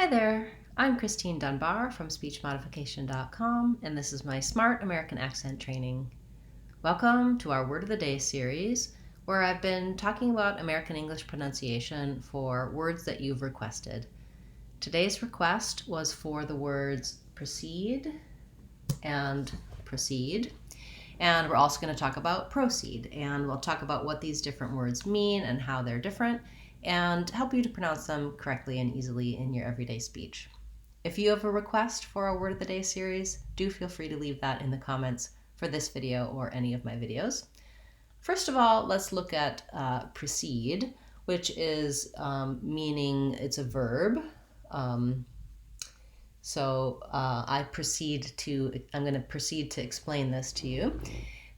Hi there, I'm Christine Dunbar from speechmodification.com, and this is my Smart American Accent Training. Welcome to our Word of the Day series, where I've been talking about American English pronunciation for words that you've requested. Today's request was for the words precede and proceed, and we're also going to talk about proceed, and we'll talk about what these different words mean and how they're different, and help you to pronounce them correctly and easily in your everyday speech. If you have a request for a Word of the Day series, do feel free to leave that in the comments for this video or any of my videos. First of all, let's look at precede, which is meaning it's a verb. I'm going to proceed to explain this to you.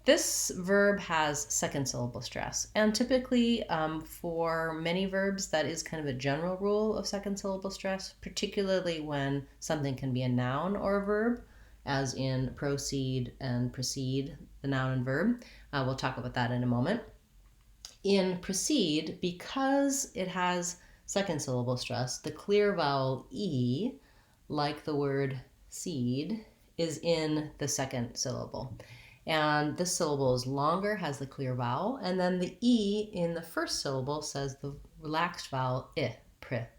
This verb has second syllable stress, and typically for many verbs that is kind of a general rule of second syllable stress, particularly when something can be a noun or a verb, as in proceed and precede, the noun and verb. We'll talk about that in a moment. In precede, because it has second syllable stress, the clear vowel E, like the word seed, is in the second syllable. And this syllable is longer, has the clear vowel, and then the E in the first syllable says the relaxed vowel I,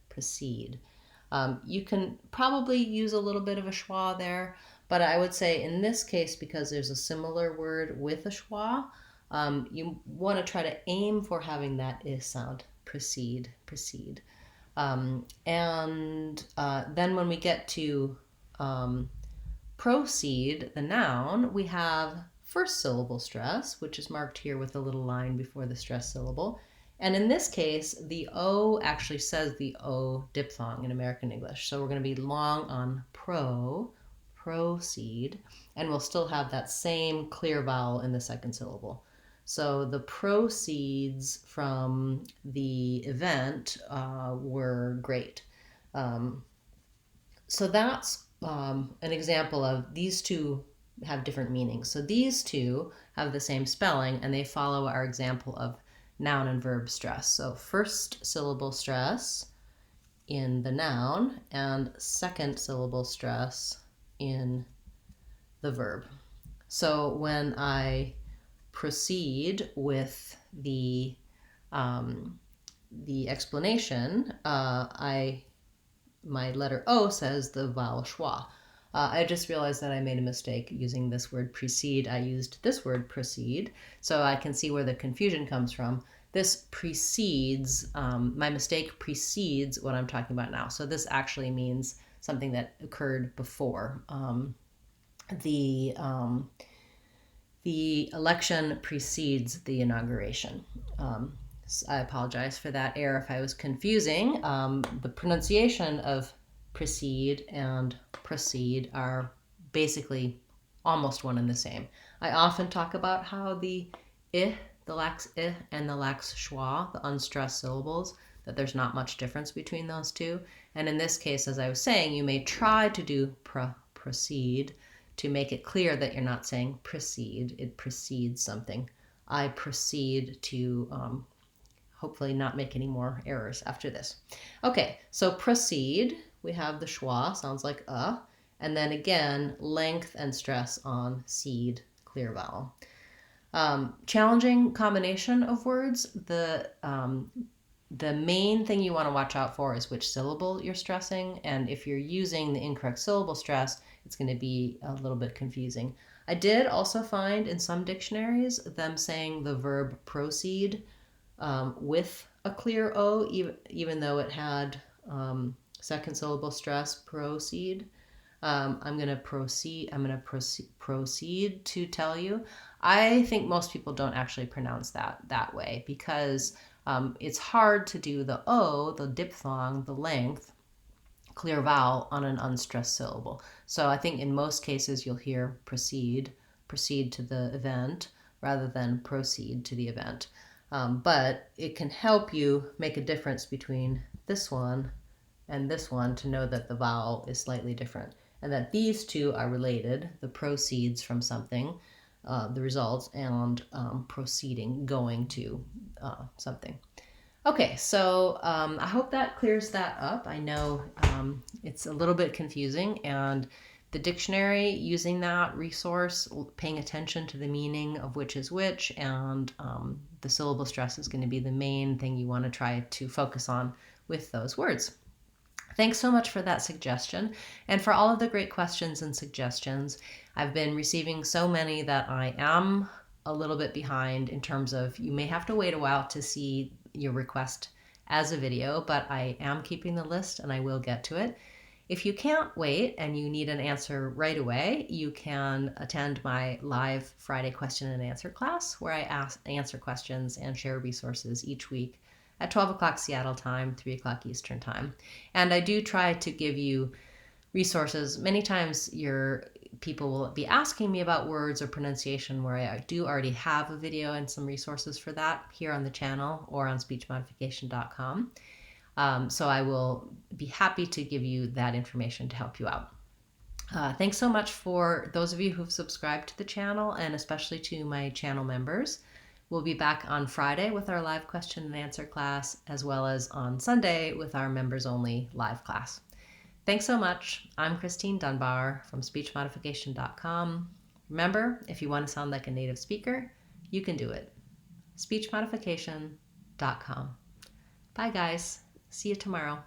precede. You can probably use a little bit of a schwa there, but I would say in this case, because there's a similar word with a schwa, you want to try to aim for having that I sound, precede. Then when we get to proceed, the noun, we have first syllable stress, which is marked here with a little line before the stress syllable. And in this case, the O actually says the O diphthong in American English. So we're going to be long on proceed, and we'll still have that same clear vowel in the second syllable. So the proceeds from the event were great. So that's an example of these two have different meanings. So these two have the same spelling, and they follow our example of noun and verb stress. So first syllable stress in the noun and second syllable stress in the verb. So when I proceed with the explanation, my letter O says the vowel schwa. I just realized that I made a mistake using this word precede. I used this word proceed, so I can see where the confusion comes from. This precedes, my mistake precedes what I'm talking about now. So this actually means something that occurred before. The election precedes the inauguration. I apologize for that error if I was confusing. The pronunciation of precede and proceed are basically almost one and the same. I often talk about how the I, the lax I, and the lax schwa, the unstressed syllables, that there's not much difference between those two. And in this case, as I was saying, you may try to do proceed to make it clear that you're not saying precede, it precedes something. I proceed to hopefully not make any more errors after this. Okay, so proceed, we have the schwa, sounds like and then again, length and stress on seed, clear vowel. Challenging combination of words. The main thing you want to watch out for is which syllable you're stressing, and if you're using the incorrect syllable stress, it's going to be a little bit confusing. I did also find in some dictionaries them saying the verb proceed with a clear O, even though it had second syllable stress, proceed. I'm going to proceed to tell you. I think most people don't actually pronounce that way because it's hard to do the O, the diphthong, the length, clear vowel on an unstressed syllable. So I think in most cases you'll hear proceed to the event rather than proceed to the event. But it can help you make a difference between this one and this one to know that the vowel is slightly different and that these two are related, the proceeds from something, the results, and proceeding, going to something. Okay, so I hope that clears that up. I know it's a little bit confusing, and the dictionary, using that resource, paying attention to the meaning of which is which, and the syllable stress is going to be the main thing you want to try to focus on with those words. Thanks so much for that suggestion and for all of the great questions and suggestions. I've been receiving so many that I am a little bit behind in terms of you may have to wait a while to see your request as a video, but I am keeping the list and I will get to it. If you can't wait and you need an answer right away, you can attend my live Friday question and answer class where I answer questions and share resources each week at 12 o'clock Seattle time, 3 o'clock Eastern time. And I do try to give you resources. Many times your people will be asking me about words or pronunciation where I do already have a video and some resources for that here on the channel or on speechmodification.com. So I will be happy to give you that information to help you out. Thanks so much for those of you who've subscribed to the channel and especially to my channel members. We'll be back on Friday with our live question and answer class, as well as on Sunday with our members only live class. Thanks so much. I'm Christine Dunbar from speechmodification.com. Remember, if you want to sound like a native speaker, you can do it. speechmodification.com. Bye guys. See you tomorrow.